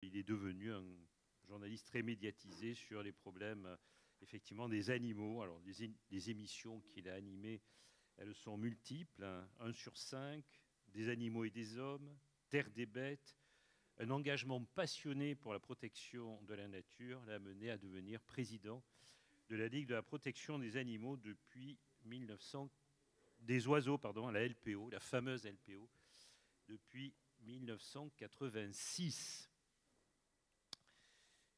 Il est devenu un journaliste très médiatisé sur les problèmes, effectivement, des animaux. Alors, les émissions qu'il a animées, elles sont multiples, hein. 1 sur 5, des animaux et des hommes, Terre des bêtes. Un engagement passionné pour la protection de la nature l'a mené à devenir président de la Ligue de la protection des animaux depuis 1900, des oiseaux, pardon, la LPO, la fameuse LPO, depuis 1986.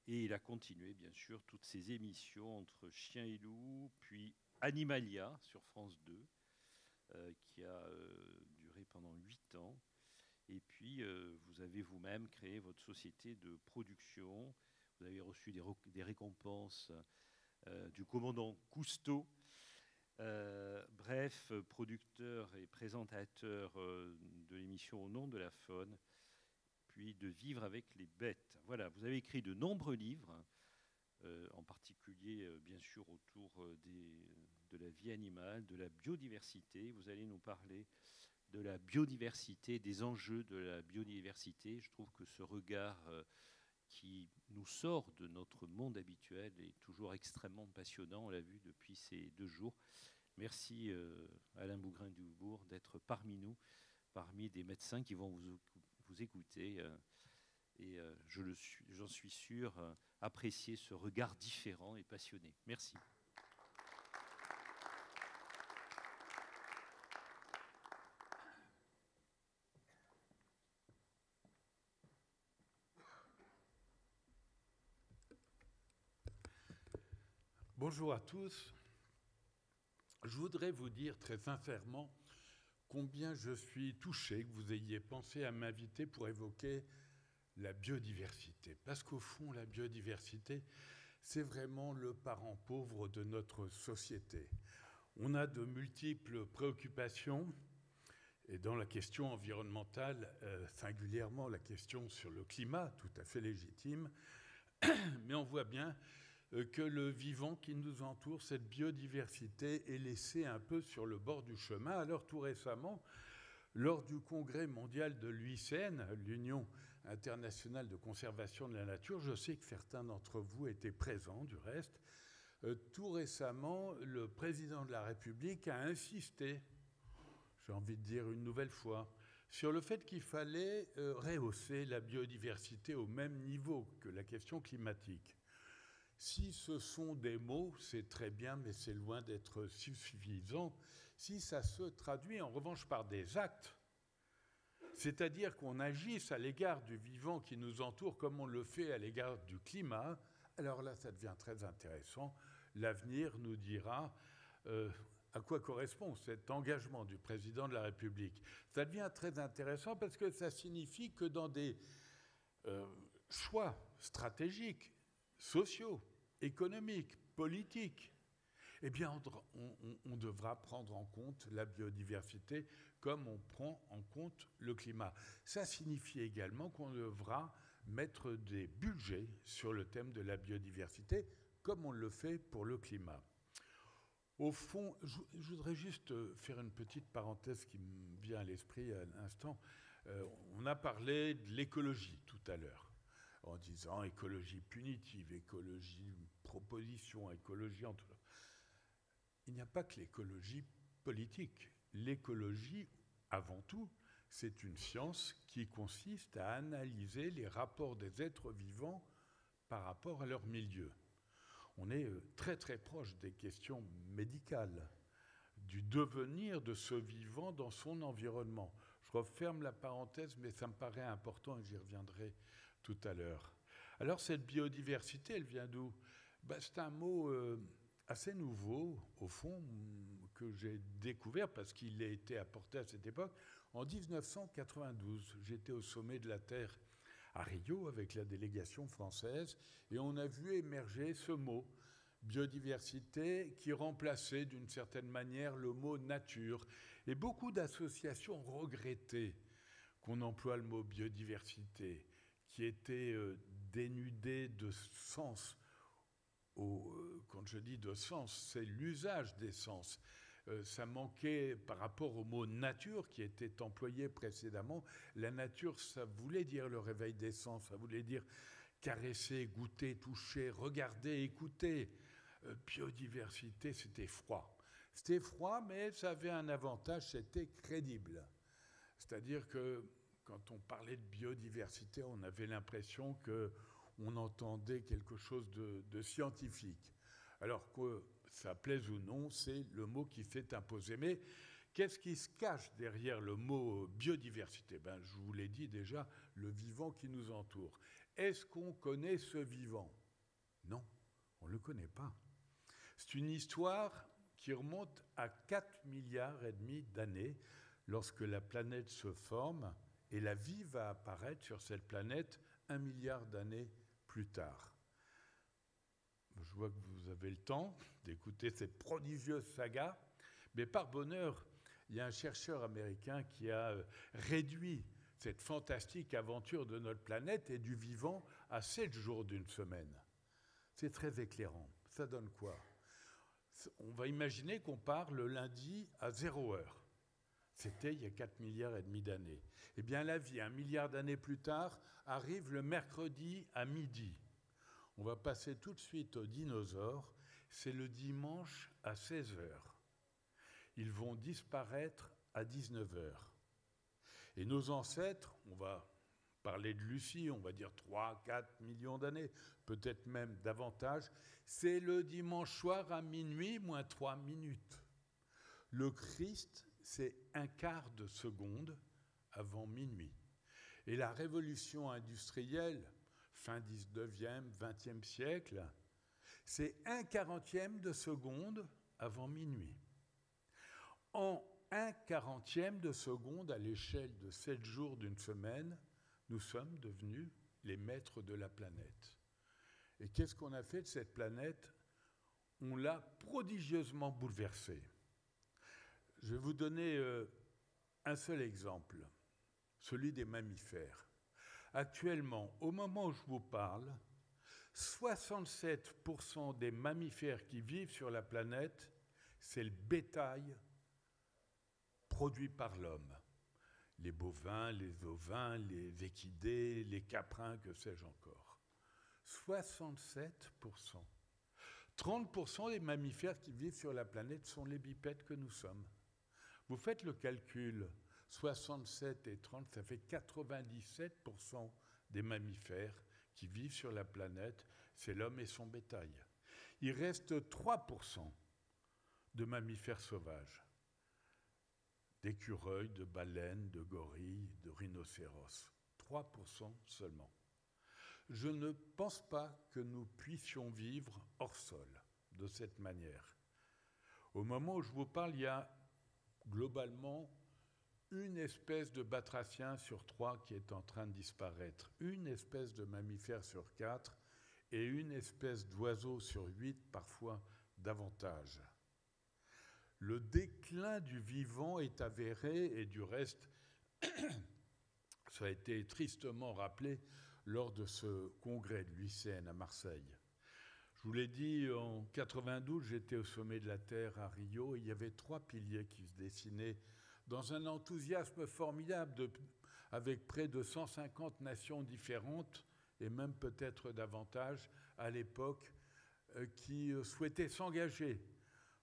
Et il a continué, bien sûr, toutes ses émissions entre Chien et Loup, puis Animalia sur France 2, qui a duré pendant 8 ans. Et puis, vous avez vous-même créé votre société de production. Vous avez reçu des récompenses du commandant Cousteau. Bref, producteur et présentateur de l'émission Au nom de la faune, puis de vivre avec les bêtes. Voilà, vous avez écrit de nombreux livres, en particulier, bien sûr, autour de la vie animale, de la biodiversité. Vous allez nous parler de la biodiversité, des enjeux de la biodiversité. Je trouve que ce regard qui nous sort de notre monde habituel est toujours extrêmement passionnant. On l'a vu depuis ces 2 jours. Merci Alain Bougrain-Dubourg d'être parmi nous, parmi des médecins qui vont vous écouter et j'en suis sûr, apprécier ce regard différent et passionné. Merci. Bonjour à tous. Je voudrais vous dire très sincèrement combien je suis touché que vous ayez pensé à m'inviter pour évoquer la biodiversité. Parce qu'au fond, la biodiversité, c'est vraiment le parent pauvre de notre société. On a de multiples préoccupations, et dans la question environnementale, singulièrement la question sur le climat, tout à fait légitime, mais on voit bien que le vivant qui nous entoure, cette biodiversité, est laissé un peu sur le bord du chemin. Alors tout récemment, lors du congrès mondial de l'UICN, l'Union internationale de conservation de la nature, je sais que certains d'entre vous étaient présents du reste, tout récemment, le président de la République a insisté, j'ai envie de dire une nouvelle fois, sur le fait qu'il fallait rehausser la biodiversité au même niveau que la question climatique. Si ce sont des mots, c'est très bien, mais c'est loin d'être suffisant. Si ça se traduit en revanche par des actes, c'est-à-dire qu'on agisse à l'égard du vivant qui nous entoure comme on le fait à l'égard du climat, alors là, ça devient très intéressant. L'avenir nous dira à quoi correspond cet engagement du président de la République. Ça devient très intéressant parce que ça signifie que dans des choix stratégiques, sociaux, économiques, politiques, eh bien, on devra prendre en compte la biodiversité comme on prend en compte le climat. Ça signifie également qu'on devra mettre des budgets sur le thème de la biodiversité comme on le fait pour le climat. Au fond, je voudrais juste faire une petite parenthèse qui me vient à l'esprit à l'instant. On a parlé de l'écologie tout à l'heure, en disant écologie punitive, écologie proposition, écologie en tout cas. Il n'y a pas que l'écologie politique. L'écologie, avant tout, c'est une science qui consiste à analyser les rapports des êtres vivants par rapport à leur milieu. On est très très proche des questions médicales, du devenir de ce vivant dans son environnement. Je referme la parenthèse, mais ça me paraît important et j'y reviendrai tout à l'heure. Alors cette biodiversité, elle vient d'où ? C'est un mot assez nouveau, au fond, que j'ai découvert parce qu'il a été apporté à cette époque. En 1992, j'étais au sommet de la Terre à Rio avec la délégation française et on a vu émerger ce mot, biodiversité, qui remplaçait d'une certaine manière le mot nature. Et beaucoup d'associations regrettaient qu'on emploie le mot biodiversité, qui était dénudé de sens. Quand je dis de sens, c'est l'usage des sens. Ça manquait par rapport au mot nature qui était employé précédemment. La nature, ça voulait dire le réveil des sens, ça voulait dire caresser, goûter, toucher, regarder, écouter. Biodiversité, c'était froid. C'était froid, mais ça avait un avantage, c'était crédible. C'est-à-dire que quand on parlait de biodiversité, on avait l'impression qu'on entendait quelque chose de scientifique. Alors que ça plaise ou non, c'est le mot qui s'est imposé. Mais qu'est-ce qui se cache derrière le mot biodiversité ? Je vous l'ai dit déjà, le vivant qui nous entoure. Est-ce qu'on connaît ce vivant ? Non, on ne le connaît pas. C'est une histoire qui remonte à 4,5 milliards d'années, lorsque la planète se forme, et la vie va apparaître sur cette planète 1 milliard d'années plus tard. Je vois que vous avez le temps d'écouter cette prodigieuse saga, mais par bonheur, il y a un chercheur américain qui a réduit cette fantastique aventure de notre planète et du vivant à 7 jours d'une semaine. C'est très éclairant. Ça donne quoi ? On va imaginer qu'on part le lundi à 0 heure. C'était il y a 4,5 milliards d'années. Eh bien, la vie, 1 milliard d'années plus tard, arrive le mercredi à midi. On va passer tout de suite aux dinosaures. C'est le dimanche à 16 heures. Ils vont disparaître à 19 heures. Et nos ancêtres, on va parler de Lucie, on va dire 3-4 millions d'années, peut-être même davantage, c'est le dimanche soir à minuit, moins 3 minutes. Le Christ, c'est 1/4 de seconde avant minuit. Et la révolution industrielle, fin 19e, 20e siècle, c'est 1/40 de seconde avant minuit. En 1/40 de seconde, à l'échelle de 7 jours d'une semaine, nous sommes devenus les maîtres de la planète. Et qu'est-ce qu'on a fait de cette planète ? On l'a prodigieusement bouleversée. Je vais vous donner un seul exemple, celui des mammifères. Actuellement, au moment où je vous parle, 67% des mammifères qui vivent sur la planète, c'est le bétail produit par l'homme. Les bovins, les ovins, les équidés, les caprins, que sais-je encore. 67%. 30% des mammifères qui vivent sur la planète sont les bipèdes que nous sommes. Vous faites le calcul, 67 et 30, ça fait 97% des mammifères qui vivent sur la planète, c'est l'homme et son bétail. Il reste 3% de mammifères sauvages, d'écureuils, de baleines, de gorilles, de rhinocéros. 3% seulement. Je ne pense pas que nous puissions vivre hors sol de cette manière. Au moment où je vous parle, il y a globalement une espèce de batracien sur 3 qui est en train de disparaître, une espèce de mammifère sur 4 et une espèce d'oiseau sur 8, parfois davantage. Le déclin du vivant est avéré et du reste, ça a été tristement rappelé lors de ce congrès de l'UICN à Marseille. Je vous l'ai dit, en 92, j'étais au sommet de la Terre à Rio et il y avait 3 piliers qui se dessinaient dans un enthousiasme formidable avec près de 150 nations différentes et même peut-être davantage à l'époque qui souhaitaient s'engager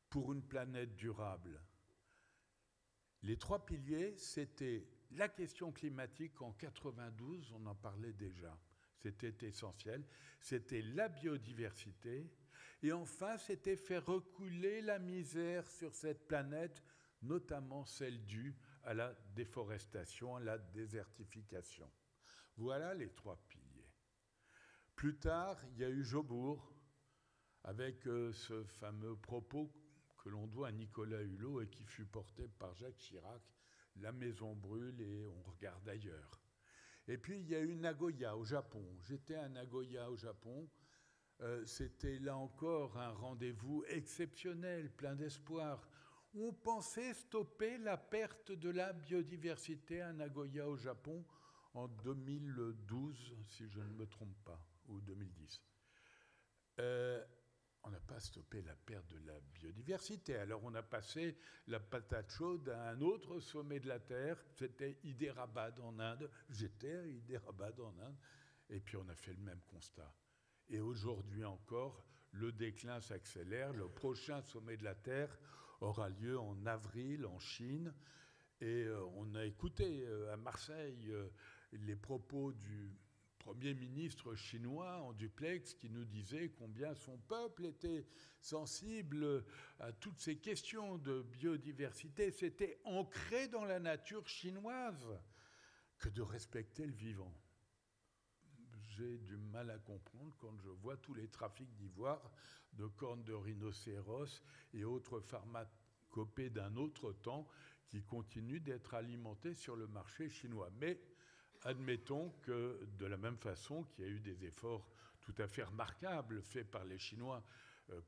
pour une planète durable. Les 3 piliers, c'était la question climatique en 92, on en parlait déjà, c'était essentiel, c'était la biodiversité, et enfin, c'était faire reculer la misère sur cette planète, notamment celle due à la déforestation, à la désertification. Voilà les 3 piliers. Plus tard, il y a eu Jobourg, avec ce fameux propos que l'on doit à Nicolas Hulot et qui fut porté par Jacques Chirac, la maison brûle et on regarde ailleurs. Et puis il y a eu Nagoya au Japon. J'étais à Nagoya au Japon. C'était là encore un rendez-vous exceptionnel, plein d'espoir. On pensait stopper la perte de la biodiversité à Nagoya au Japon en 2012, si je ne me trompe pas, ou 2010. on n'a pas stoppé la perte de la biodiversité. Alors on a passé la patate chaude à un autre sommet de la Terre, c'était Hyderabad en Inde. J'étais à Hyderabad en Inde, et puis on a fait le même constat. Et aujourd'hui encore, le déclin s'accélère. Le prochain sommet de la Terre aura lieu en avril en Chine. Et on a écouté à Marseille les propos du Premier ministre chinois en duplex qui nous disait combien son peuple était sensible à toutes ces questions de biodiversité. C'était ancré dans la nature chinoise que de respecter le vivant. J'ai du mal à comprendre quand je vois tous les trafics d'ivoire, de cornes de rhinocéros et autres pharmacopées d'un autre temps qui continuent d'être alimentés sur le marché chinois. Mais admettons que, de la même façon qu'il y a eu des efforts tout à fait remarquables faits par les Chinois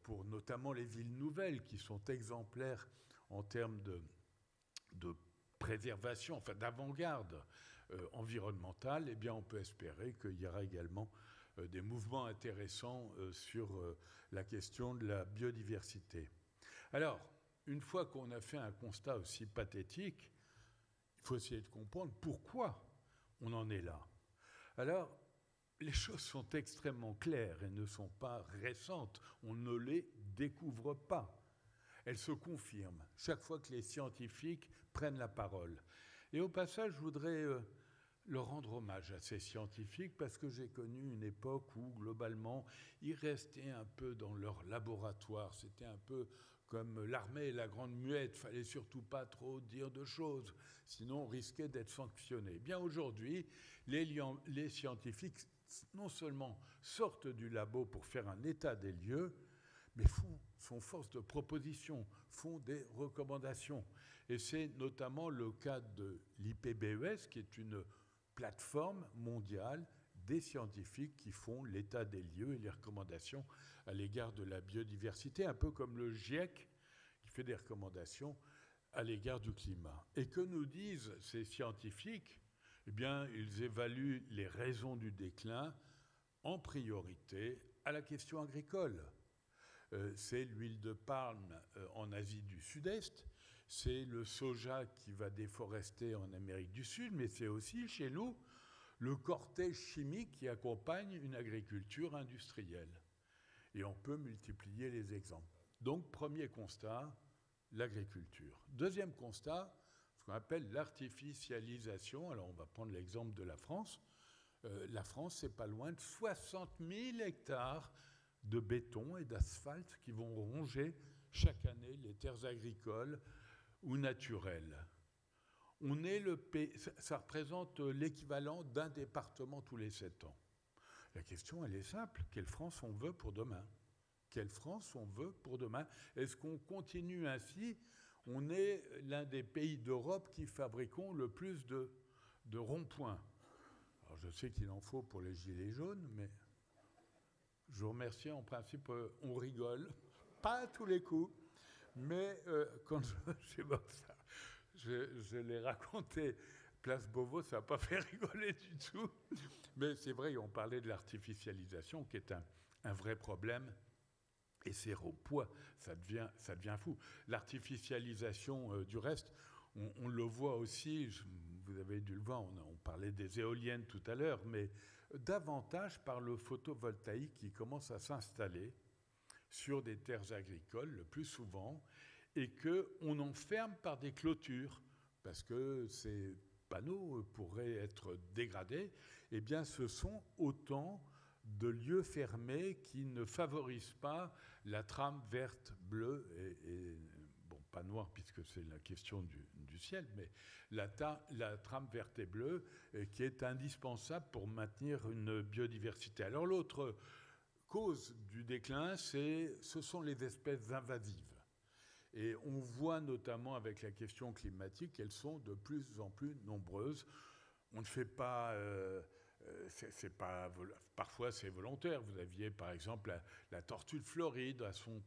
pour notamment les villes nouvelles qui sont exemplaires en termes de préservation, enfin d'avant-garde environnementale, eh bien on peut espérer qu'il y aura également des mouvements intéressants sur la question de la biodiversité. Alors, une fois qu'on a fait un constat aussi pathétique, il faut essayer de comprendre pourquoi on en est là. Alors, les choses sont extrêmement claires et ne sont pas récentes. On ne les découvre pas. Elles se confirment chaque fois que les scientifiques prennent la parole. Et au passage, je voudrais leur rendre hommage à ces scientifiques parce que j'ai connu une époque où, globalement, ils restaient un peu dans leur laboratoire. C'était un peu comme l'armée et la grande muette, il ne fallait surtout pas trop dire de choses, sinon on risquait d'être sanctionné. Bien aujourd'hui, les scientifiques non seulement sortent du labo pour faire un état des lieux, mais sont force de proposition, font des recommandations. Et c'est notamment le cas de l'IPBES, qui est une plateforme mondiale des scientifiques qui font l'état des lieux et les recommandations à l'égard de la biodiversité, un peu comme le GIEC qui fait des recommandations à l'égard du climat. Et que nous disent ces scientifiques ? Eh bien, ils évaluent les raisons du déclin en priorité à la question agricole. C'est l'huile de palme en Asie du Sud-Est, c'est le soja qui va déforester en Amérique du Sud, mais c'est aussi chez nous le cortège chimique qui accompagne une agriculture industrielle. Et on peut multiplier les exemples. Donc, premier constat, l'agriculture. Deuxième constat, ce qu'on appelle l'artificialisation. Alors, on va prendre l'exemple de la France. La France, c'est pas loin de 60 000 hectares de béton et d'asphalte qui vont ronger chaque année les terres agricoles ou naturelles. Ça représente l'équivalent d'un département tous les 7 ans. La question, elle est simple. Quelle France on veut pour demain ? Quelle France on veut pour demain ? Est-ce qu'on continue ainsi ? On est l'un des pays d'Europe qui fabriquons le plus de ronds-points. Alors je sais qu'il en faut pour les gilets jaunes, mais je vous remercie. En principe, on rigole. Pas à tous les coups, mais quand je l'ai raconté Place Beauvau, ça n'a pas fait rigoler du tout. Mais c'est vrai, on parlait de l'artificialisation, qui est un vrai problème. Et ces ronds-points, ça devient fou. L'artificialisation, du reste, on le voit aussi, vous avez dû le voir, on parlait des éoliennes tout à l'heure, mais davantage par le photovoltaïque qui commence à s'installer sur des terres agricoles, le plus souvent, et qu'on enferme par des clôtures, parce que ces panneaux pourraient être dégradés. Eh bien, ce sont autant de lieux fermés qui ne favorisent pas la trame verte, bleue, et bon, pas noire, puisque c'est la question du ciel, mais la trame verte et bleue qui est indispensable pour maintenir une biodiversité. Alors l'autre cause du déclin, ce sont les espèces invasives. Et on voit notamment avec la question climatique qu'elles sont de plus en plus nombreuses. On ne fait pas... parfois c'est volontaire. Vous aviez par exemple la tortue de Floride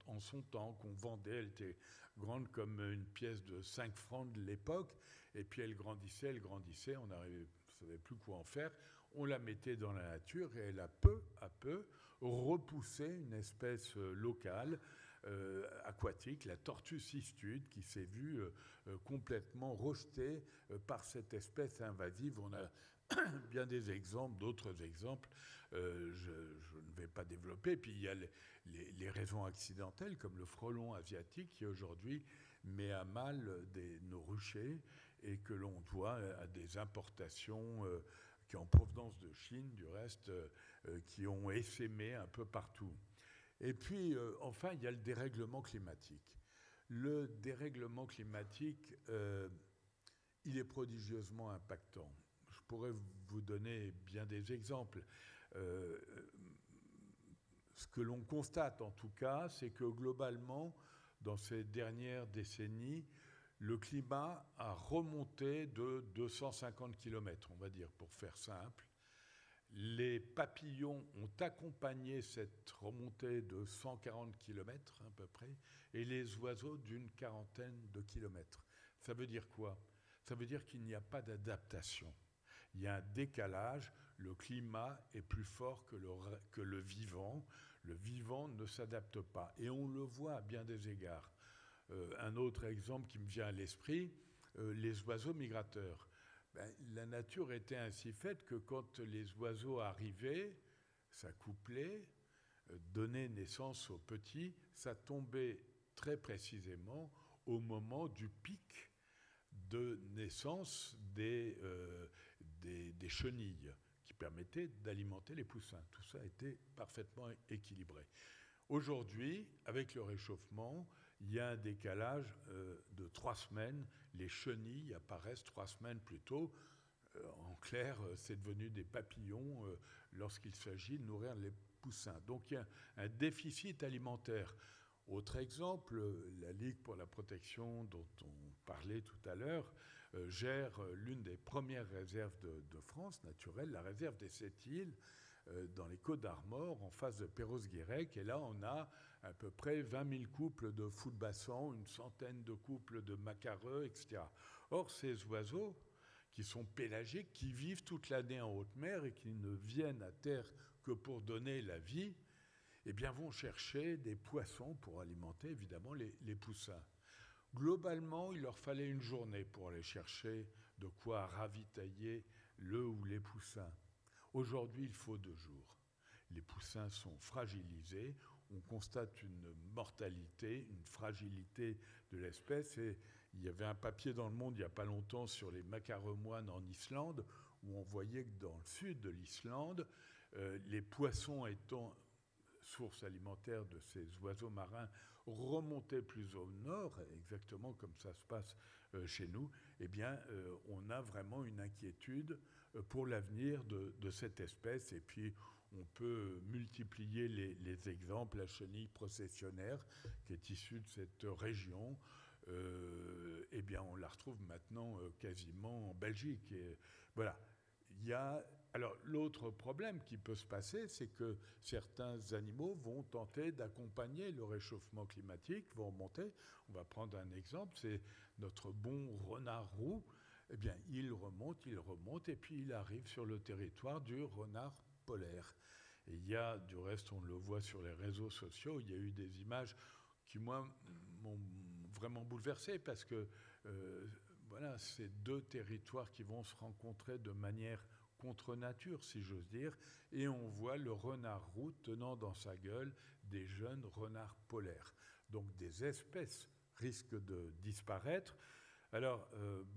en son temps qu'on vendait. Elle était grande comme une pièce de 5 francs de l'époque. Et puis elle grandissait. On ne savait plus quoi en faire. on la mettait dans la nature et elle a peu à peu repoussé une espèce locale, aquatique, la tortue cistude, qui s'est vue complètement rejetée par cette espèce invasive. On a bien des exemples, d'autres exemples, je ne vais pas développer. Puis il y a les raisons accidentelles, comme le frelon asiatique, qui aujourd'hui met à mal nos ruchers et que l'on doit à des importations qui en provenance de Chine, du reste, qui ont essaimé un peu partout. Et puis, enfin, il y a le dérèglement climatique. Le dérèglement climatique, il est prodigieusement impactant. Je pourrais vous donner bien des exemples. Ce que l'on constate, en tout cas, c'est que globalement, dans ces dernières décennies, le climat a remonté de 250 km, on va dire, pour faire simple. Les papillons ont accompagné cette remontée de 140 km à peu près, et les oiseaux d'une quarantaine de kilomètres. Ça veut dire quoi? Ça veut dire qu'il n'y a pas d'adaptation. Il y a un décalage, le climat est plus fort que le vivant. Le vivant ne s'adapte pas, et on le voit à bien des égards. Un autre exemple qui me vient à l'esprit, les oiseaux migrateurs. La nature était ainsi faite que quand les oiseaux arrivaient, s'accoupler, donner naissance aux petits, ça tombait très précisément au moment du pic de naissance des chenilles qui permettaient d'alimenter les poussins. Tout ça était parfaitement équilibré. Aujourd'hui, avec le réchauffement, il y a un décalage de 3 semaines. Les chenilles apparaissent 3 semaines plus tôt. En clair, c'est devenu des papillons lorsqu'il s'agit de nourrir les poussins. Donc il y a un déficit alimentaire. Autre exemple, la Ligue pour la protection dont on parlait tout à l'heure gère l'une des premières réserves de France naturelle, la réserve des Sept-Îles, dans les Côtes-d'Armor, en face de Perros-Guirec. Et là, on a à peu près 20 000 couples de foulbassans, une centaine de couples de macareux, etc. Or, ces oiseaux, qui sont pélagiques, qui vivent toute l'année en haute mer et qui ne viennent à terre que pour donner la vie, eh bien, vont chercher des poissons pour alimenter, évidemment, les poussins. Globalement, il leur fallait une journée pour aller chercher de quoi ravitailler le ou les poussins. Aujourd'hui, il faut 2 jours. Les poussins sont fragilisés. On constate une mortalité, une fragilité de l'espèce. Et il y avait un papier dans Le Monde il n'y a pas longtemps sur les macaremoines en Islande, où on voyait que dans le sud de l'Islande, les poissons étant source alimentaire de ces oiseaux marins remontaient plus au nord, exactement comme ça se passe chez nous, eh bien, on a vraiment une inquiétude pour l'avenir de cette espèce. Et puis, on peut multiplier les exemples. La chenille processionnaire, qui est issue de cette région, eh bien, on la retrouve maintenant quasiment en Belgique. Et voilà. Alors, l'autre problème qui peut se passer, c'est que certains animaux vont tenter d'accompagner le réchauffement climatique, vont remonter. On va prendre un exemple, c'est notre bon renard roux. Eh bien, il remonte, et puis il arrive sur le territoire du renard polaire. Et il y a, du reste, on le voit sur les réseaux sociaux, il y a eu des images qui, moi, m'ont vraiment bouleversé, parce que voilà, c'est 2 territoires qui vont se rencontrer de manière contre nature, si j'ose dire, et on voit le renard roux tenant dans sa gueule des jeunes renards polaires. Donc des espèces risquent de disparaître. Alors,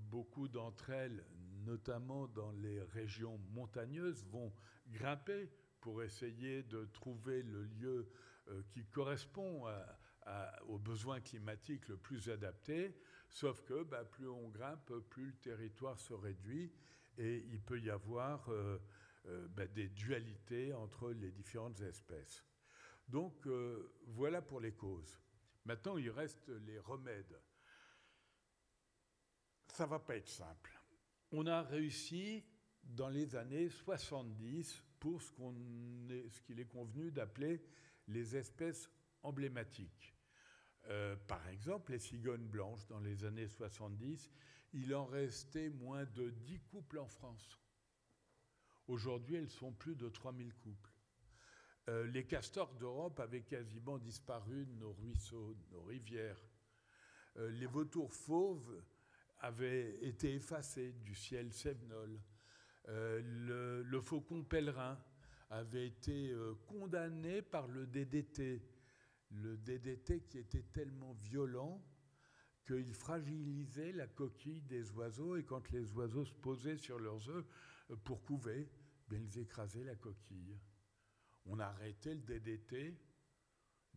beaucoup d'entre elles, notamment dans les régions montagneuses, vont grimper pour essayer de trouver le lieu qui correspond aux besoins climatiques le plus adapté, sauf que plus on grimpe, plus le territoire se réduit, et il peut y avoir des dualités entre les différentes espèces. Donc, voilà pour les causes. Maintenant, il reste les remèdes. Ça ne va pas être simple. On a réussi, dans les années 70, pour ce qu'il est convenu d'appeler les espèces emblématiques. Par exemple, les cigognes blanches, dans les années 70, il en restait moins de 10 couples en France. Aujourd'hui, elles sont plus de 3000 couples. Les castors d'Europe avaient quasiment disparu de nos ruisseaux, de nos rivières. Les vautours fauves avaient été effacés du ciel cévenol. Le faucon pèlerin avait été condamné par le DDT. Le DDT qui était tellement violent qu'il fragilisait la coquille des oiseaux, et quand les oiseaux se posaient sur leurs œufs pour couver, ils écrasaient la coquille. On a arrêté le DDT.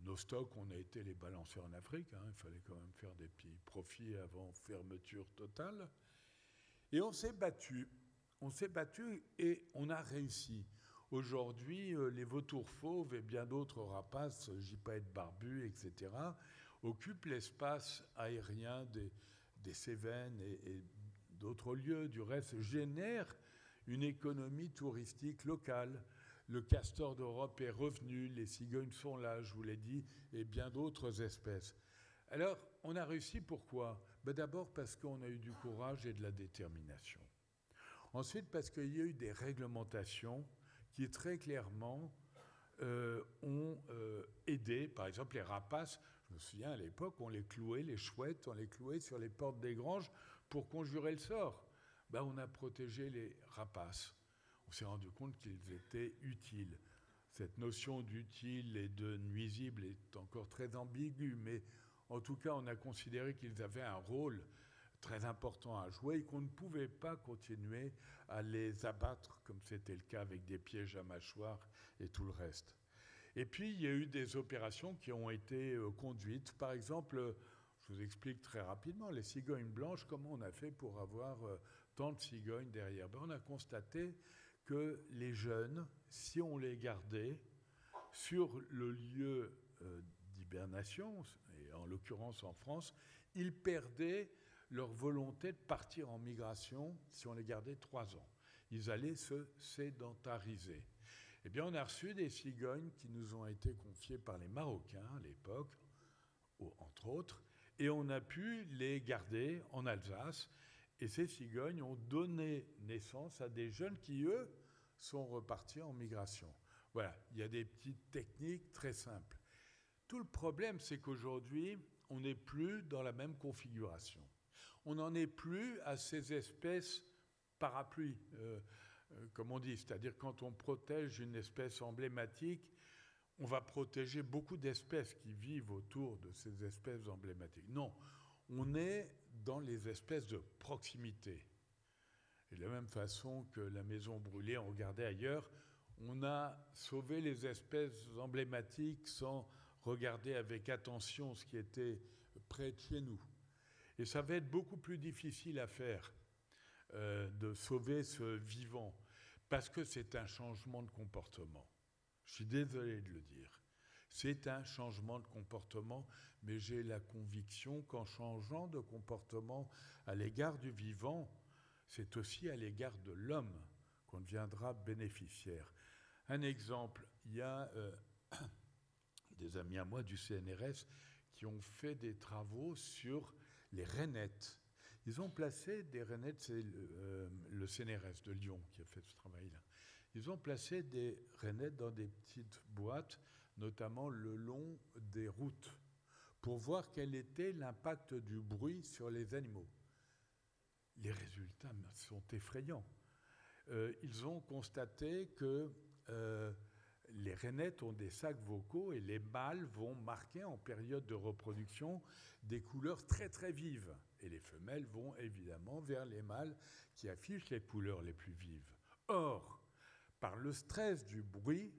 Nos stocks, on a été les balancer en Afrique. Il fallait quand même faire des petits profits avant fermeture totale. Et on s'est battu. On s'est battu et on a réussi. Aujourd'hui, les vautours fauves et bien d'autres rapaces, gypaètes barbus, etc., occupent l'espace aérien des Cévennes et d'autres lieux. Du reste, génèrent une économie touristique locale. Le castor d'Europe est revenu, les cigognes sont là, je vous l'ai dit, et bien d'autres espèces. Alors, on a réussi pourquoi ? D'abord parce qu'on a eu du courage et de la détermination. Ensuite, parce qu'il y a eu des réglementations qui très clairement ont aidé, par exemple les rapaces. Je me souviens à l'époque, on les clouait, les chouettes, on les clouait sur les portes des granges pour conjurer le sort. On a protégé les rapaces. On s'est rendu compte qu'ils étaient utiles. Cette notion d'utile et de nuisible est encore très ambiguë, mais en tout cas, on a considéré qu'ils avaient un rôle très important à jouer et qu'on ne pouvait pas continuer à les abattre, comme c'était le cas avec des pièges à mâchoires et tout le reste. Et puis, il y a eu des opérations qui ont été conduites. Par exemple, je vous explique très rapidement, les cigognes blanches, comment on a fait pour avoir tant de cigognes derrière ? On a constaté que les jeunes, si on les gardait sur le lieu d'hibernation, et en l'occurrence en France, ils perdaient leur volonté de partir en migration si on les gardait 3 ans. Ils allaient se sédentariser. Eh bien, on a reçu des cigognes qui nous ont été confiées par les Marocains à l'époque, entre autres, et on a pu les garder en Alsace. Et ces cigognes ont donné naissance à des jeunes qui, eux, sont repartis en migration. Voilà, il y a des petites techniques très simples. Tout le problème, c'est qu'aujourd'hui, on n'est plus dans la même configuration. On n'en est plus à ces espèces parapluies, comme on dit. C'est-à-dire quand on protège une espèce emblématique, on va protéger beaucoup d'espèces qui vivent autour de ces espèces emblématiques. Non, on est dans les espèces de proximité. Et de la même façon que la maison brûlée, on regardait ailleurs, on a sauvé les espèces emblématiques sans regarder avec attention ce qui était près de chez nous. Et ça va être beaucoup plus difficile à faire de sauver ce vivant, parce que c'est un changement de comportement. Je suis désolé de le dire. C'est un changement de comportement, mais j'ai la conviction qu'en changeant de comportement à l'égard du vivant, c'est aussi à l'égard de l'homme qu'on deviendra bénéficiaire. Un exemple, il y a des amis à moi du CNRS qui ont fait des travaux sur les rainettes. Ils ont placé des rainettes, c'est le CNRS de Lyon qui a fait ce travail-là. Ils ont placé des rainettes dans des petites boîtes, notamment le long des routes, pour voir quel était l'impact du bruit sur les animaux. Les résultats sont effrayants. Ils ont constaté que les rainettes ont des sacs vocaux et les mâles vont marquer en période de reproduction des couleurs très très vives. Et les femelles vont évidemment vers les mâles qui affichent les couleurs les plus vives. Or, par le stress du bruit,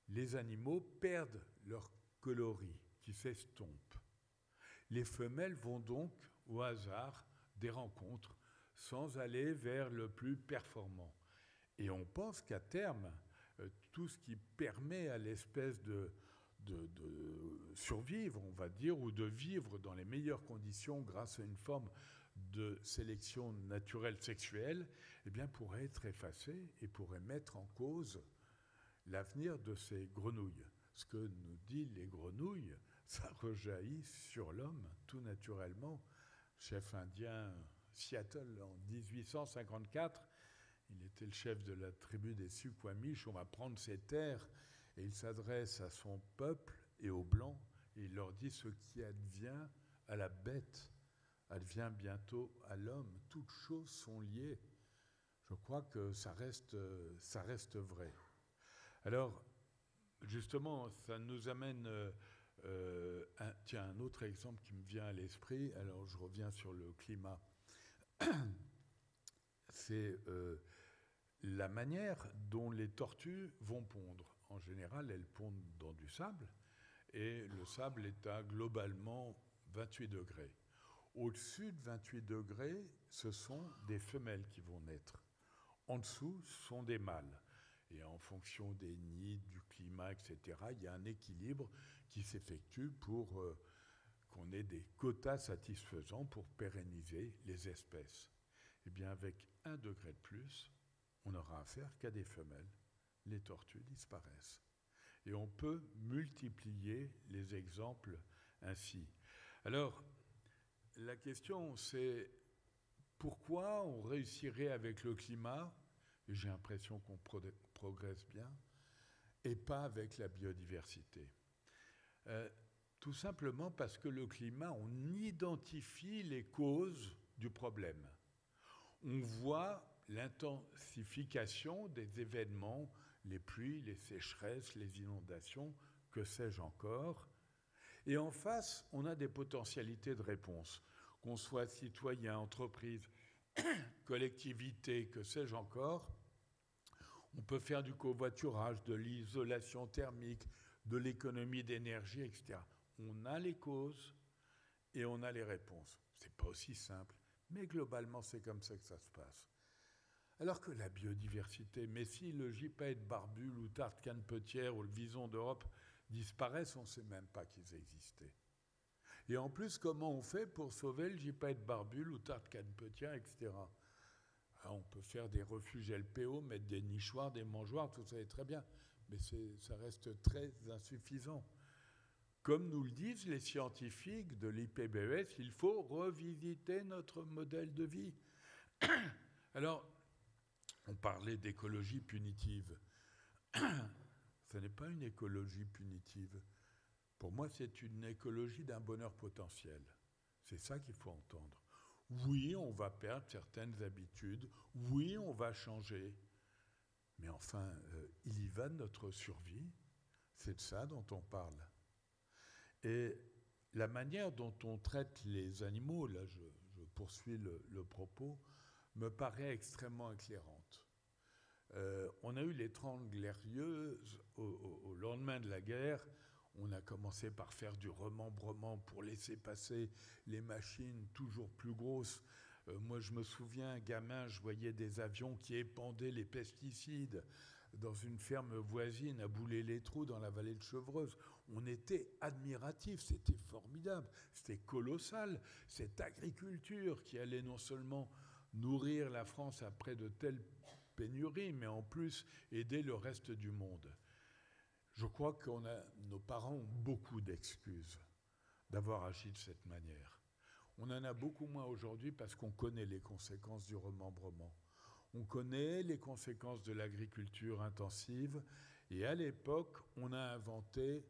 les animaux perdent leur coloris qui s'estompe. Les femelles vont donc, au hasard, des rencontres sans aller vers le plus performant. Et on pense qu'à terme, tout ce qui permet à l'espèce de survivre, on va dire, ou de vivre dans les meilleures conditions grâce à une forme de sélection naturelle sexuelle, eh bien, pourrait être effacé et pourrait mettre en cause l'avenir de ces grenouilles. Ce que nous disent les grenouilles, ça rejaillit sur l'homme, tout naturellement. Chef indien Seattle, en 1854, il était le chef de la tribu des Suquamish, on va prendre ces terres, et il s'adresse à son peuple et aux Blancs, et il leur dit ce qui advient à la bête advient bientôt à l'homme. Toutes choses sont liées. Je crois que ça reste vrai. Alors, justement, ça nous amène un autre exemple qui me vient à l'esprit. Alors, je reviens sur le climat. C'est la manière dont les tortues vont pondre. En général, elles pondent dans du sable, et le sable est à globalement 28 degrés. Au-dessus de 28 degrés, ce sont des femelles qui vont naître. En dessous, ce sont des mâles. Et en fonction des nids, du climat, etc., il y a un équilibre qui s'effectue pour qu'on ait des quotas satisfaisants pour pérenniser les espèces. Eh bien, avec 1 degré de plus, on n'aura affaire qu'à des femelles. Les tortues disparaissent. Et on peut multiplier les exemples ainsi. Alors, la question, c'est pourquoi on réussirait avec le climat, et j'ai l'impression qu'on progresse bien, et pas avec la biodiversité. Tout simplement parce que le climat, on identifie les causes du problème. On voit l'intensification des événements, les pluies, les sécheresses, les inondations, que sais-je encore. Et en face, on a des potentialités de réponse, qu'on soit citoyen, entreprise, collectivité, que sais-je encore. On peut faire du covoiturage, de l'isolation thermique, de l'économie d'énergie, etc. On a les causes et on a les réponses. Ce n'est pas aussi simple, mais globalement, c'est comme ça que ça se passe. Alors que la biodiversité, mais si le gypaète barbule ou tarte canepetière ou le vison d'Europe disparaissent, on ne sait même pas qu'ils existaient. Et en plus, comment on fait pour sauver le gypaète barbule ou tarte canepetière, etc. Alors, on peut faire des refuges LPO, mettre des nichoirs, des mangeoires, tout ça est très bien, mais ça reste très insuffisant. Comme nous le disent les scientifiques de l'IPBES, il faut revisiter notre modèle de vie. Alors, on parlait d'écologie punitive. Ce n'est pas une écologie punitive. Pour moi, c'est une écologie d'un bonheur potentiel. C'est ça qu'il faut entendre. Oui, on va perdre certaines habitudes. Oui, on va changer. Mais enfin, il y va de notre survie. C'est de ça dont on parle. Et la manière dont on traite les animaux, là je poursuis le propos, me paraît extrêmement éclairante. On a eu les 30 glorieuses au lendemain de la guerre. On a commencé par faire du remembrement pour laisser passer les machines toujours plus grosses. Moi, je me souviens, gamin, je voyais des avions qui épandaient les pesticides dans une ferme voisine à Boulay-les-Trous dans la vallée de Chevreuse. On était admiratifs, c'était formidable, c'était colossal. Cette agriculture qui allait non seulement nourrir la France après de telles pénuries, mais en plus aider le reste du monde. Je crois que nos parents ont beaucoup d'excuses d'avoir agi de cette manière. On en a beaucoup moins aujourd'hui parce qu'on connaît les conséquences du remembrement. On connaît les conséquences de l'agriculture intensive et à l'époque, on a inventé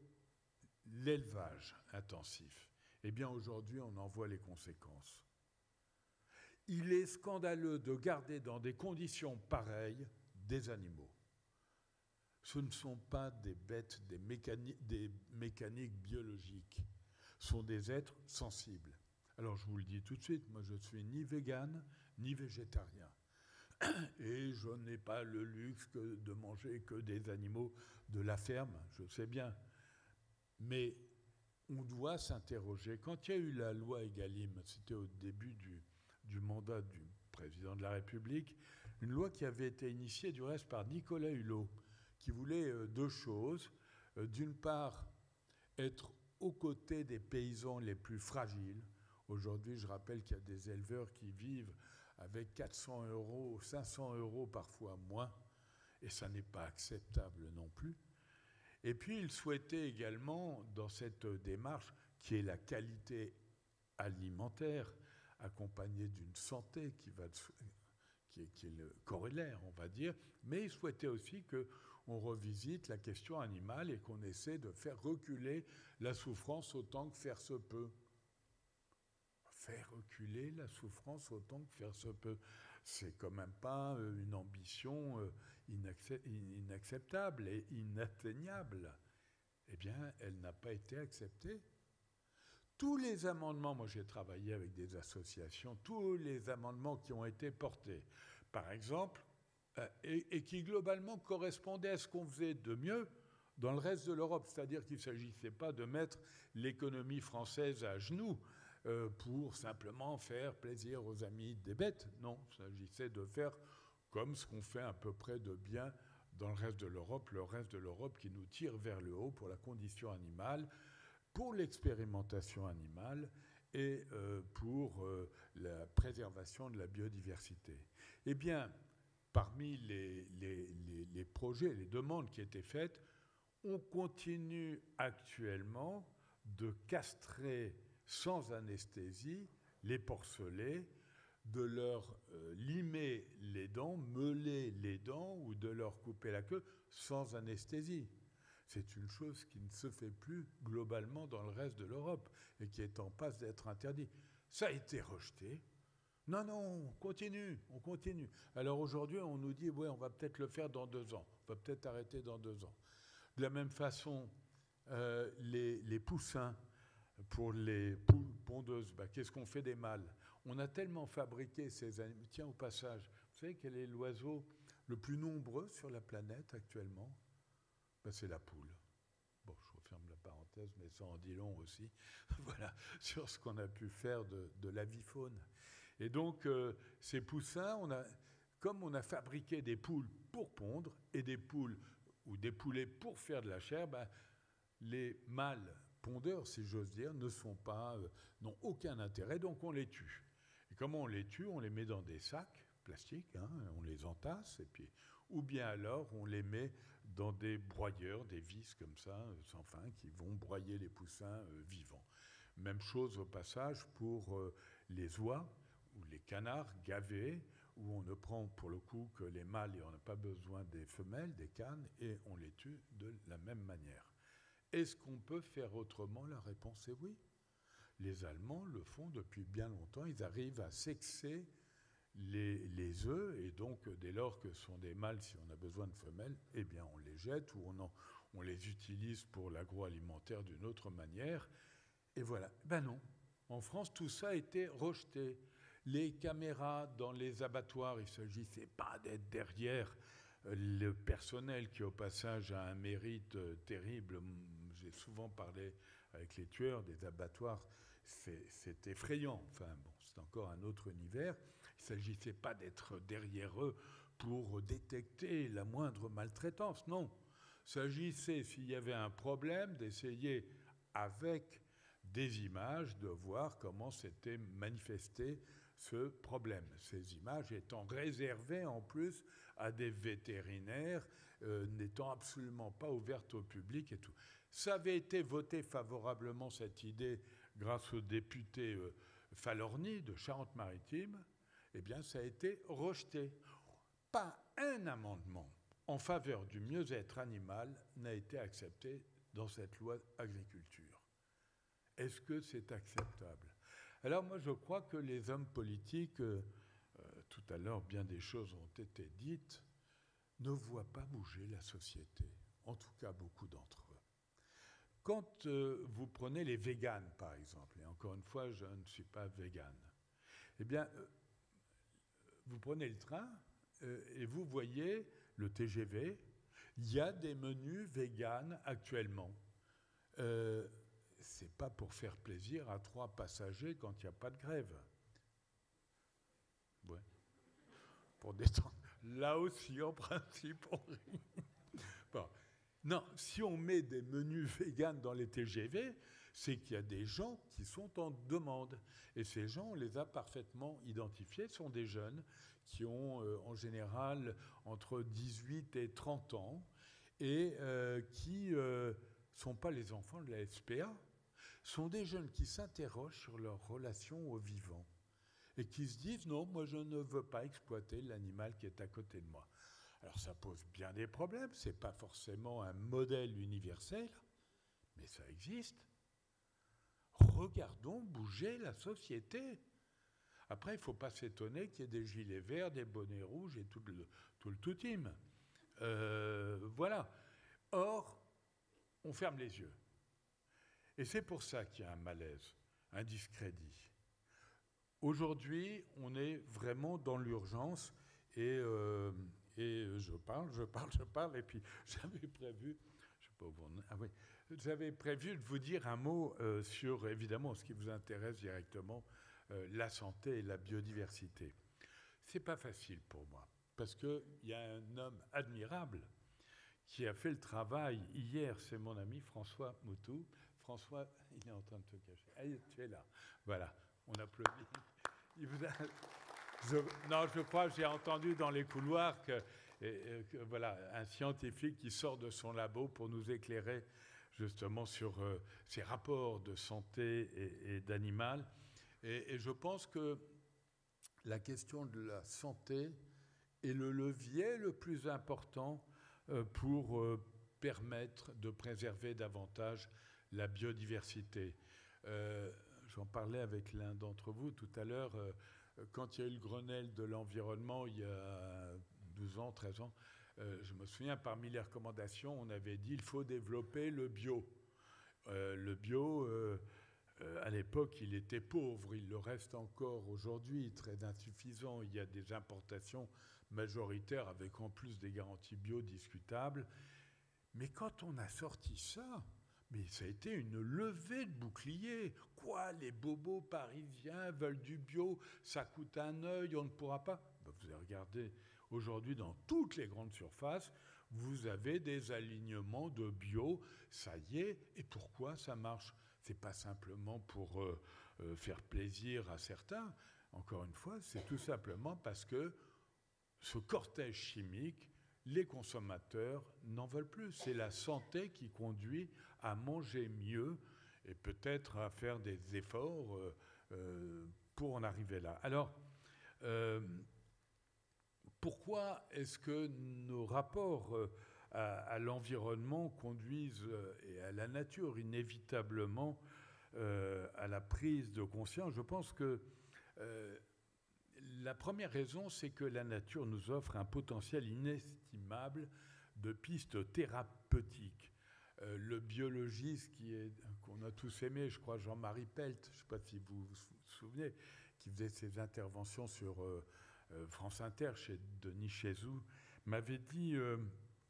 l'élevage intensif. Eh bien aujourd'hui, on en voit les conséquences. Il est scandaleux de garder dans des conditions pareilles des animaux. Ce ne sont pas des bêtes, des mécaniques biologiques. Ce sont des êtres sensibles. Alors je vous le dis tout de suite, moi je ne suis ni végane, ni végétarien. Et je n'ai pas le luxe de manger que des animaux de la ferme, je sais bien. Mais on doit s'interroger. Quand il y a eu la loi Egalim, c'était au début du mandat du président de la République, une loi qui avait été initiée du reste par Nicolas Hulot, qui voulait deux choses. D'une part, être aux côtés des paysans les plus fragiles. Aujourd'hui, je rappelle qu'il y a des éleveurs qui vivent avec 400 €, 500 € parfois moins, et ça n'est pas acceptable non plus. Et puis, il souhaitait également, dans cette démarche, qui est la qualité alimentaire, accompagnée d'une santé qui est le corollaire, on va dire, mais il souhaitait aussi qu'on revisite la question animale et qu'on essaie de faire reculer la souffrance autant que faire se peut. Faire reculer la souffrance autant que faire se peut. C'est quand même pas une ambition inacceptable et inatteignable. Eh bien, elle n'a pas été acceptée. Tous les amendements, moi j'ai travaillé avec des associations, tous les amendements qui ont été portés, par exemple, et qui globalement correspondaient à ce qu'on faisait de mieux dans le reste de l'Europe, c'est-à-dire qu'il ne s'agissait pas de mettre l'économie française à genoux pour simplement faire plaisir aux amis des bêtes. Non, il s'agissait de faire comme ce qu'on fait à peu près de bien dans le reste de l'Europe qui nous tire vers le haut pour la condition animale, pour l'expérimentation animale et pour la préservation de la biodiversité. Eh bien, parmi les projets, les demandes qui étaient faites, on continue actuellement de castrer sans anesthésie les porcelets, de leur limer les dents, meuler les dents ou de leur couper la queue sans anesthésie. C'est une chose qui ne se fait plus globalement dans le reste de l'Europe et qui est en passe d'être interdit. Ça a été rejeté. Non, on continue. Alors aujourd'hui, on nous dit, ouais, on va peut-être le faire dans 2 ans. On va peut-être arrêter dans 2 ans. De la même façon, les poussins pour les poules pondeuses, qu'est-ce qu'on fait des mâles? On a tellement fabriqué ces animaux. Tiens, au passage, vous savez quel est l'oiseau le plus nombreux sur la planète actuellement? C'est la poule. Bon, je referme la parenthèse, mais ça en dit long aussi, voilà, sur ce qu'on a pu faire de l'avifaune. Et donc, ces poussins, comme on a fabriqué des poules pour pondre et des poules ou des poulets pour faire de la chair, les mâles pondeurs, si j'ose dire, n'ont aucun intérêt, donc on les tue. Et comment on les tue? On les met dans des sacs plastiques, on les entasse, et puis, ou bien alors on les met dans des broyeurs, des vis comme ça, sans fin, qui vont broyer les poussins vivants. Même chose au passage pour les oies ou les canards gavés, où on ne prend pour le coup que les mâles et on n'a pas besoin des femelles, des canes, et on les tue de la même manière. Est-ce qu'on peut faire autrement? La réponse est oui. Les Allemands le font depuis bien longtemps. Ils arrivent à sexer les œufs, et donc dès lors que ce sont des mâles, si on a besoin de femelles, eh bien on les jette ou on les utilise pour l'agroalimentaire d'une autre manière. Et voilà. Non. En France, tout ça a été rejeté. Les caméras dans les abattoirs, il ne s'agissait pas d'être derrière le personnel qui, au passage, a un mérite terrible. J'ai souvent parlé avec les tueurs des abattoirs. C'est effrayant. Enfin, bon, c'est encore un autre univers. Il ne s'agissait pas d'être derrière eux pour détecter la moindre maltraitance. Non. Il s'agissait, s'il y avait un problème, d'essayer, avec des images, de voir comment s'était manifesté ce problème. Ces images étant réservées en plus à des vétérinaires, n'étant absolument pas ouvertes au public et tout. Ça avait été voté favorablement, cette idée, grâce au député Falorni de Charente-Maritime. Eh bien, ça a été rejeté. Pas un amendement en faveur du mieux-être animal n'a été accepté dans cette loi agriculture. Est-ce que c'est acceptable? Alors moi, je crois que les hommes politiques, tout à l'heure, bien des choses ont été dites, ne voient pas bouger la société. En tout cas, beaucoup d'entre eux. Quand vous prenez les véganes, par exemple, et encore une fois, je ne suis pas végane, eh bien, vous prenez le train et vous voyez le TGV, il y a des menus véganes actuellement. C'est pas pour faire plaisir à 3 passagers quand il n'y a pas de grève. Ouais. Pour détendre. Là aussi, en principe, on rit. Bon. Non, si on met des menus véganes dans les TGV, c'est qu'il y a des gens qui sont en demande. Et ces gens, on les a parfaitement identifiés, sont des jeunes qui ont en général entre 18 et 30 ans et qui ne sont pas les enfants de la SPA, sont des jeunes qui s'interrogent sur leur relation au vivant. et qui se disent non, moi je ne veux pas exploiter l'animal qui est à côté de moi. Alors ça pose bien des problèmes, ce n'est pas forcément un modèle universel, mais ça existe. Regardons bouger la société. Après, il ne faut pas s'étonner qu'il y ait des gilets verts, des bonnets rouges et tout le tout-team. Voilà. Or, on ferme les yeux. Et c'est pour ça qu'il y a un malaise, un discrédit. Aujourd'hui, on est vraiment dans l'urgence et je parle, et puis j'avais prévu, je sais pas où j'avais prévu de vous dire un mot sur, évidemment, ce qui vous intéresse directement, la santé et la biodiversité. C'est pas facile pour moi, parce qu'il y a un homme admirable qui a fait le travail hier, c'est mon ami François Moutou. François, il est en train de te cacher. Allez, tu es là. Voilà, on applaudit. Je crois que j'ai entendu dans les couloirs que voilà, un scientifique qui sort de son labo pour nous éclairer justement sur ces rapports de santé et d'animal. Et je pense que la question de la santé est le levier le plus important pour permettre de préserver davantage la biodiversité. J'en parlais avec l'un d'entre vous tout à l'heure, quand il y a eu le Grenelle de l'environnement, il y a 12 ans, 13 ans, je me souviens, parmi les recommandations, on avait dit qu'il faut développer le bio. Le bio, à l'époque, il était pauvre, il le reste encore aujourd'hui, très insuffisant. Il y a des importations majoritaires avec en plus des garanties bio discutables. Mais quand on a sorti ça, mais ça a été une levée de bouclier. Quoi, les bobos parisiens veulent du bio, ça coûte un œil, on ne pourra pas. Vous avez regardé aujourd'hui dans toutes les grandes surfaces, vous avez des alignements de bio, ça y est. Et pourquoi ça marche? C'est pas simplement pour faire plaisir à certains. Encore une fois, c'est tout simplement parce que ce cortège chimique, les consommateurs n'en veulent plus. C'est la santé qui conduit à manger mieux et peut-être à faire des efforts pour en arriver là. Alors, pourquoi est-ce que nos rapports à l'environnement conduisent et à la nature inévitablement à la prise de conscience? Je pense que la première raison, c'est que la nature nous offre un potentiel inestimable de pistes thérapeutiques. Le biologiste qu'on a tous aimé, je crois Jean-Marie Pelt, je ne sais pas si vous vous souvenez, qui faisait ses interventions sur France Inter chez Denis Chézou, m'avait dit,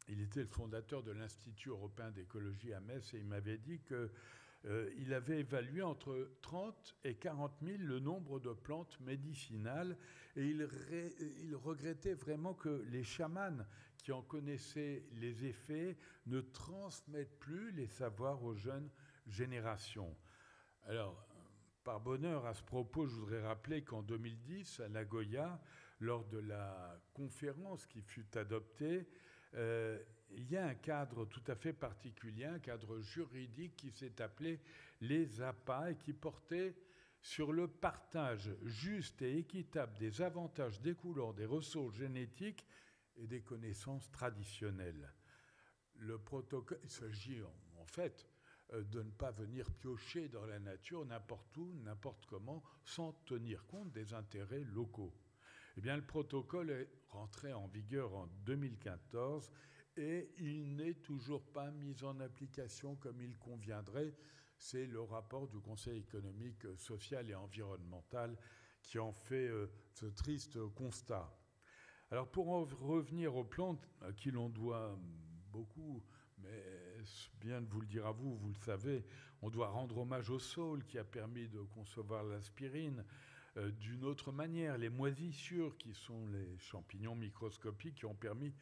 il était le fondateur de l'Institut européen d'écologie à Metz, et il m'avait dit qu'il avait évalué entre 30 et 40 000 le nombre de plantes médicinales, et il regrettait vraiment que les chamans qui en connaissaient les effets ne transmettent plus les savoirs aux jeunes générations. Alors, par bonheur, à ce propos, je voudrais rappeler qu'en 2010, à Nagoya, lors de la conférence qui fut adoptée, il y a un cadre tout à fait particulier, un cadre juridique qui s'est appelé les APA et qui portait sur le partage juste et équitable des avantages découlant des ressources génétiques et des connaissances traditionnelles. Le protocole, il s'agit en fait de ne pas venir piocher dans la nature n'importe où, n'importe comment, sans tenir compte des intérêts locaux. Eh bien, le protocole est rentré en vigueur en 2014 et il n'est toujours pas mis en application comme il conviendrait. C'est le rapport du Conseil économique, social et environnemental qui en fait ce triste constat. Alors, pour en revenir aux plantes à qui l'on doit beaucoup, mais bien de vous le dire à vous, vous le savez, on doit rendre hommage au saule qui a permis de concevoir l'aspirine. D'une autre manière, les moisissures, qui sont les champignons microscopiques qui ont permis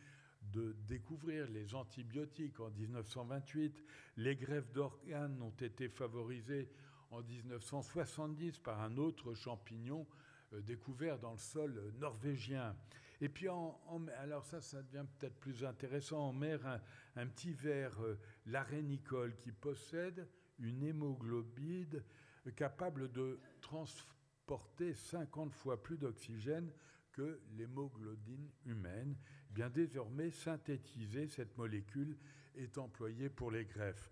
de découvrir les antibiotiques en 1928. Les greffes d'organes ont été favorisées en 1970 par un autre champignon découvert dans le sol norvégien. Et puis, alors ça devient peut-être plus intéressant, en mer, un petit ver, l'arénicole, qui possède une hémoglobine capable de transporter porter 50 fois plus d'oxygène que l'hémoglobine humaine. Eh bien, désormais, synthétiser cette molécule est employé pour les greffes.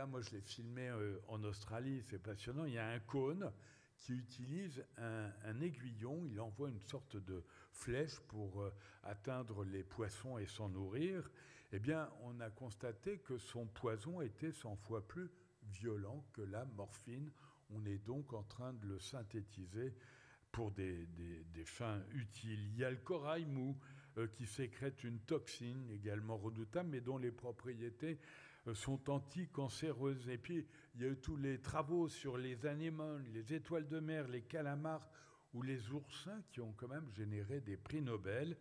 Moi je l'ai filmé en Australie, c'est passionnant, il y a un cône qui utilise un aiguillon, il envoie une sorte de flèche pour atteindre les poissons et s'en nourrir. Eh bien, on a constaté que son poison était 100 fois plus violent que la morphine. On est donc en train de le synthétiser pour des fins utiles. Il y a le corail mou qui sécrète une toxine également redoutable, mais dont les propriétés sont anticancéreuses. Et puis, il y a eu tous les travaux sur les anémones, les étoiles de mer, les calamars ou les oursins qui ont quand même généré des prix Nobel.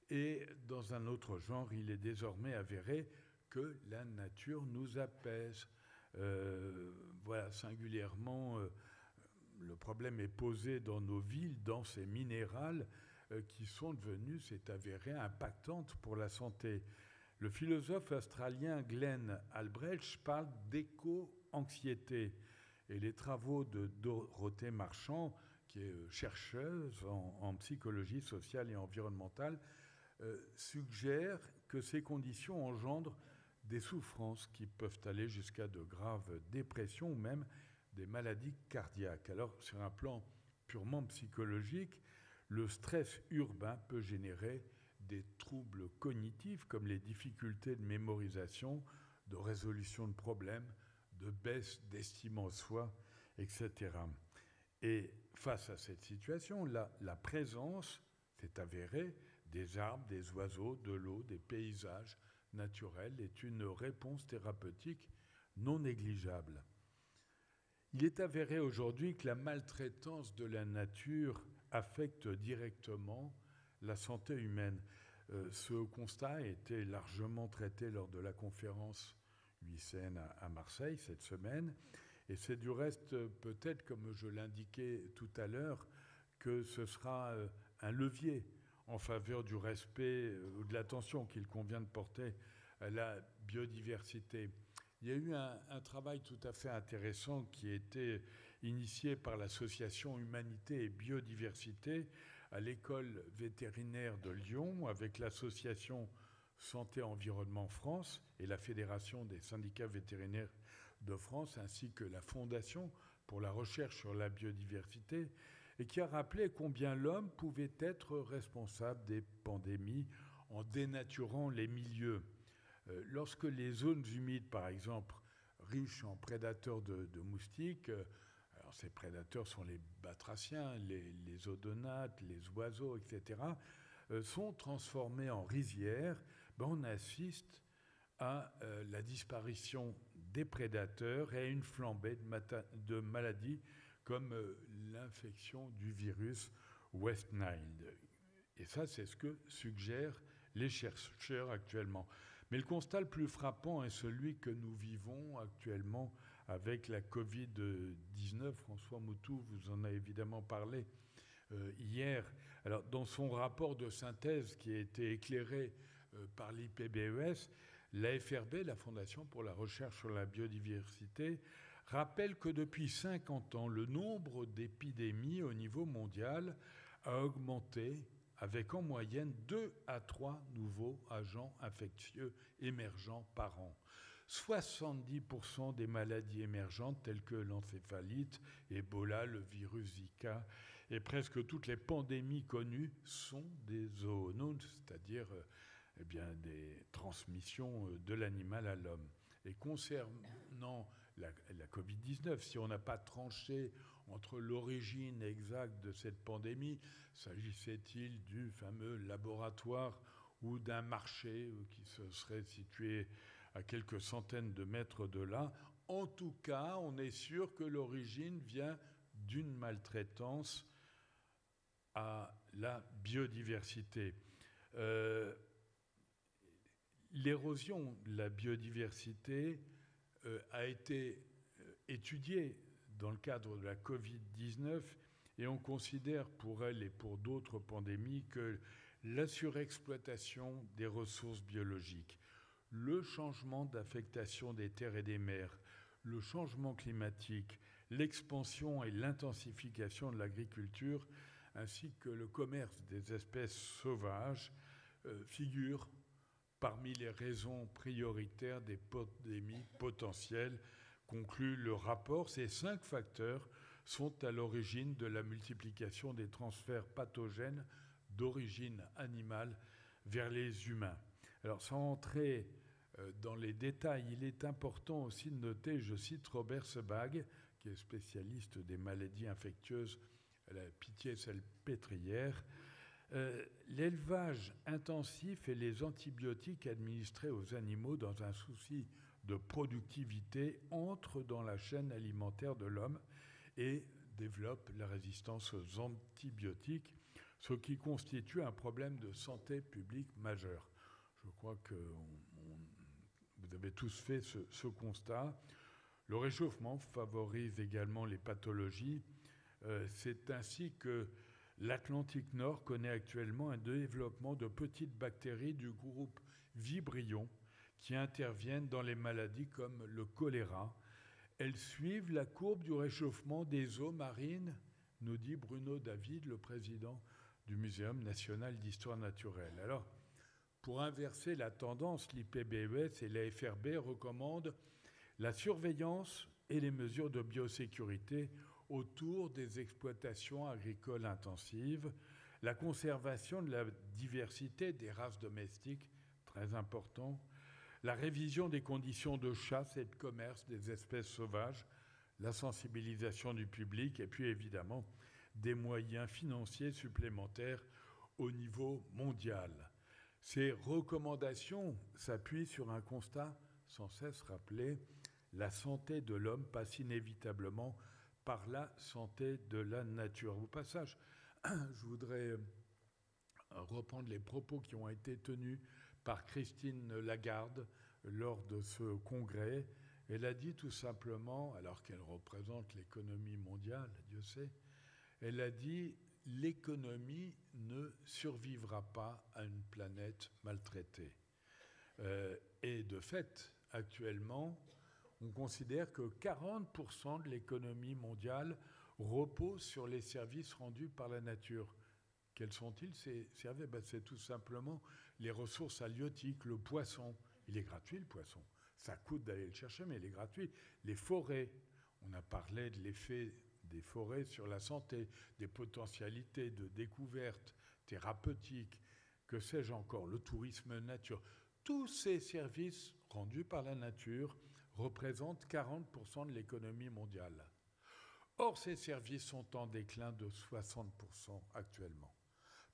Et dans un autre genre, il est désormais avéré que la nature nous apaise. Voilà, singulièrement, le problème est posé dans nos villes, dans ces minérales qui sont devenues, c'est avéré, impactantes pour la santé. Le philosophe australien Glenn Albrecht parle d'éco-anxiété. Et les travaux de Dorothée Marchand, qui est chercheuse en psychologie sociale et environnementale, suggèrent que ces conditions engendrent des souffrances qui peuvent aller jusqu'à de graves dépressions ou même des maladies cardiaques. Alors, sur un plan purement psychologique, le stress urbain peut générer des troubles cognitifs comme les difficultés de mémorisation, de résolution de problèmes, de baisse d'estime en soi, etc. Et face à cette situation, la présence, c'est avéré, des arbres, des oiseaux, de l'eau, des paysages naturels est une réponse thérapeutique non négligeable. Il est avéré aujourd'hui que la maltraitance de la nature affecte directement la santé humaine. Ce constat a été largement traité lors de la conférence UICN à Marseille cette semaine. Et c'est du reste peut-être, comme je l'indiquais tout à l'heure, que ce sera un levier en faveur du respect ou de l'attention qu'il convient de porter à la biodiversité. Il y a eu un travail tout à fait intéressant qui a été initié par l'association Humanité et Biodiversité à l'école vétérinaire de Lyon avec l'association Santé Environnement France et la Fédération des syndicats vétérinaires de France ainsi que la Fondation pour la recherche sur la biodiversité et qui a rappelé combien l'homme pouvait être responsable des pandémies en dénaturant les milieux. Lorsque les zones humides, par exemple, riches en prédateurs de moustiques, alors ces prédateurs sont les batraciens, les odonates, les oiseaux, etc., sont transformés en rizières, on assiste à la disparition des prédateurs et à une flambée de maladies comme l'infection du virus West Nile. Et ça, c'est ce que suggèrent les chercheurs actuellement. Mais le constat le plus frappant est celui que nous vivons actuellement avec la Covid-19. François Moutou vous en a évidemment parlé hier. Alors, dans son rapport de synthèse qui a été éclairé par l'IPBES, la FRB, la Fondation pour la recherche sur la biodiversité, rappelle que depuis 50 ans, le nombre d'épidémies au niveau mondial a augmenté avec en moyenne 2 à 3 nouveaux agents infectieux émergents par an. 70% des maladies émergentes telles que l'encéphalite, Ebola, le virus Zika et presque toutes les pandémies connues sont des zoonoses, c'est-à-dire des transmissions de l'animal à l'homme. Et concernant la Covid-19, si on n'a pas tranché entre l'origine exacte de cette pandémie, s'agissait-il du fameux laboratoire ou d'un marché qui se serait situé à quelques centaines de mètres de là, en tout cas, on est sûr que l'origine vient d'une maltraitance à la biodiversité. L'érosion de la biodiversité a été étudiée dans le cadre de la Covid-19 et on considère pour elle et pour d'autres pandémies que la surexploitation des ressources biologiques, le changement d'affectation des terres et des mers, le changement climatique, l'expansion et l'intensification de l'agriculture, ainsi que le commerce des espèces sauvages, figurent parmi les raisons prioritaires des pandémies potentielles, conclut le rapport. Ces 5 facteurs sont à l'origine de la multiplication des transferts pathogènes d'origine animale vers les humains. Alors, sans entrer dans les détails, il est important aussi de noter, je cite Robert Sebag, qui est spécialiste des maladies infectieuses à la Pitié-Salpêtrière, l'élevage intensif et les antibiotiques administrés aux animaux dans un souci de productivité entrent dans la chaîne alimentaire de l'homme et développent la résistance aux antibiotiques, ce qui constitue un problème de santé publique majeur. Je crois que vous avez tous fait ce constat. Le réchauffement favorise également les pathologies. C'est ainsi que l'Atlantique Nord connaît actuellement un développement de petites bactéries du groupe Vibrio qui interviennent dans les maladies comme le choléra. Elles suivent la courbe du réchauffement des eaux marines, nous dit Bruno David, le président du Muséum national d'histoire naturelle. Alors, pour inverser la tendance, l'IPBES et la FRB recommandent la surveillance et les mesures de biosécurité autour des exploitations agricoles intensives, la conservation de la diversité des races domestiques, très important, la révision des conditions de chasse et de commerce des espèces sauvages, la sensibilisation du public et puis évidemment des moyens financiers supplémentaires au niveau mondial. Ces recommandations s'appuient sur un constat sans cesse rappelé: la santé de l'homme passe inévitablement par la santé de la nature. Au passage, je voudrais reprendre les propos qui ont été tenus par Christine Lagarde lors de ce congrès. Elle a dit tout simplement, alors qu'elle représente l'économie mondiale, Dieu sait, elle a dit « l'économie ne survivra pas à une planète maltraitée ». Et de fait, actuellement, on considère que 40% de l'économie mondiale repose sur les services rendus par la nature. Quels sont-ils, ces services ? C'est tout simplement les ressources halieutiques, le poisson. Il est gratuit, le poisson. Ça coûte d'aller le chercher, mais il est gratuit. Les forêts. On a parlé de l'effet des forêts sur la santé, des potentialités de découverte thérapeutique, que sais-je encore, le tourisme nature. Tous ces services rendus par la nature représentent 40% de l'économie mondiale. Or, ces services sont en déclin de 60% actuellement,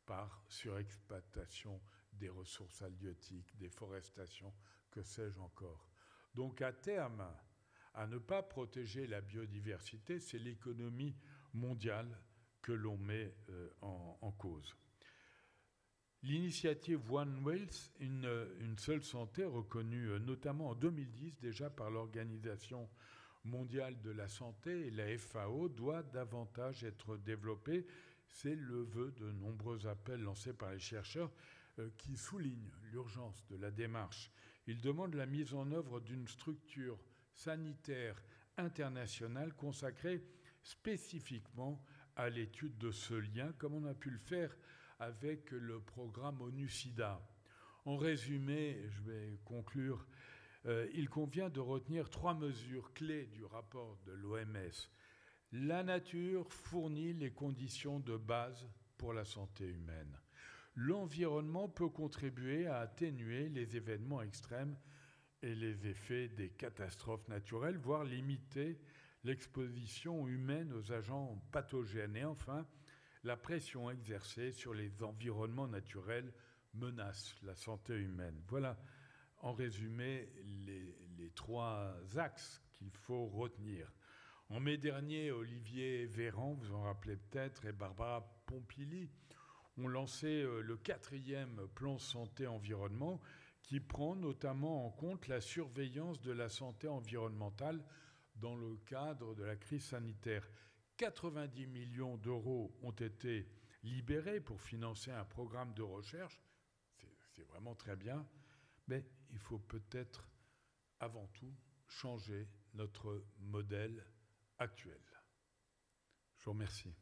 par surexploitation des ressources halieutiques, déforestation, que sais-je encore. Donc, à terme, à ne pas protéger la biodiversité, c'est l'économie mondiale que l'on met en cause. L'initiative One Health, une seule santé, reconnue notamment en 2010 déjà par l'Organisation mondiale de la santé et la FAO, doit davantage être développée. C'est le vœu de nombreux appels lancés par les chercheurs qui soulignent l'urgence de la démarche. Ils demandent la mise en œuvre d'une structure sanitaire internationale consacrée spécifiquement à l'étude de ce lien, comme on a pu le faire avec le programme ONU-SIDA. En résumé, je vais conclure, il convient de retenir 3 mesures clés du rapport de l'OMS. La nature fournit les conditions de base pour la santé humaine. L'environnement peut contribuer à atténuer les événements extrêmes et les effets des catastrophes naturelles, voire limiter l'exposition humaine aux agents pathogènes. Et enfin, la pression exercée sur les environnements naturels menace la santé humaine. Voilà, en résumé, les 3 axes qu'il faut retenir. En mai dernier, Olivier Véran, vous en rappelez peut-être, et Barbara Pompili ont lancé le 4e plan santé-environnement qui prend notamment en compte la surveillance de la santé environnementale dans le cadre de la crise sanitaire. 90 millions d'euros ont été libérés pour financer un programme de recherche. C'est vraiment très bien, mais il faut peut-être avant tout changer notre modèle actuelle. Je vous remercie.